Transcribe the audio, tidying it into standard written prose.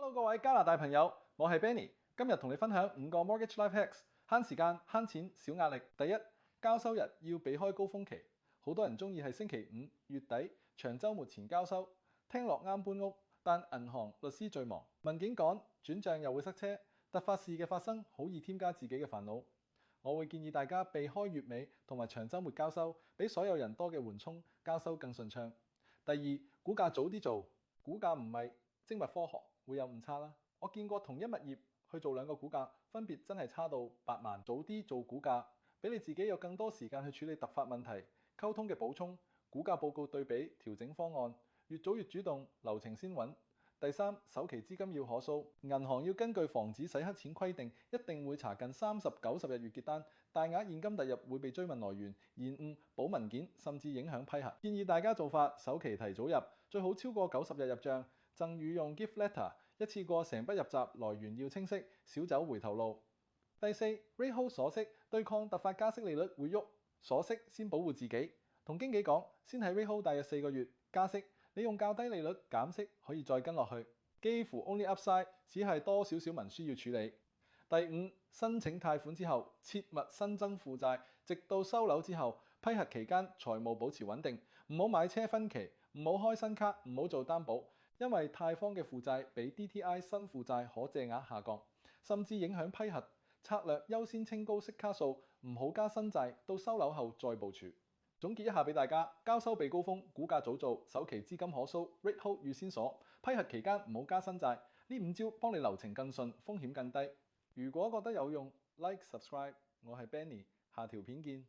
Hello， 各位加拿大朋友，我係 Benny， 今日同你分享5個 Mortgage Life Hacks， 慳時間、慳錢、少壓力。第一，交收日要避開高峰期，好多人中意係星期五、月底、長週末前交收，聽落啱搬屋，但銀行、律師最忙，文件趕，轉帳又會塞車，突發事嘅發生好易添加自己嘅煩惱。我會建議大家避開月尾同埋長週末交收，俾所有人多嘅緩衝，交收更順暢。第二，估價早啲做，估價唔係精密科學，會有誤差啦。我見過同一物業去做2個估價，分別真係差到8萬。早啲做估價，俾你自己有更多時間去處理突發問題、溝通嘅補充、估價報告對比、調整方案。越早越主動，流程先穩。第三，首期資金要可蘇，銀行要根據防止洗黑錢規定，一定會查近30、90日月結單，大額現金突入會被追問來源、延誤、補文件，甚至影響批核。建議大家做法，首期提早入，最好超過90日入帳，贈與用 gift letter， 一次過成筆入閘，來源要清晰，少走回頭路。第四 ，rate hold 鎖息，對抗突發加息利率會喐，鎖息先保護自己。同經紀講，先喺 rate hold 大約4個月，加息。你用較低利率減息可以再跟落去，幾乎 only upside， 只係多少少文書要處理。第五，申請貸款之後，切勿新增負債，直到收樓之後，批核期間財務保持穩定，唔好買車分期，唔好開新卡，唔好做擔保，因為貸方嘅負債比 DTI 新負債可借額下降，甚至影響批核。策略優先清高息卡數，唔好加新債，到收樓後再部署。總結一下俾大家，交收避高峰，估價早做，首期資金可蘇 ，rate hold 預先鎖，批核期間唔好加新債。呢5招幫你流程更順，風險更低。如果覺得有用 ，like subscribe， 我係 Benny， 下條片見。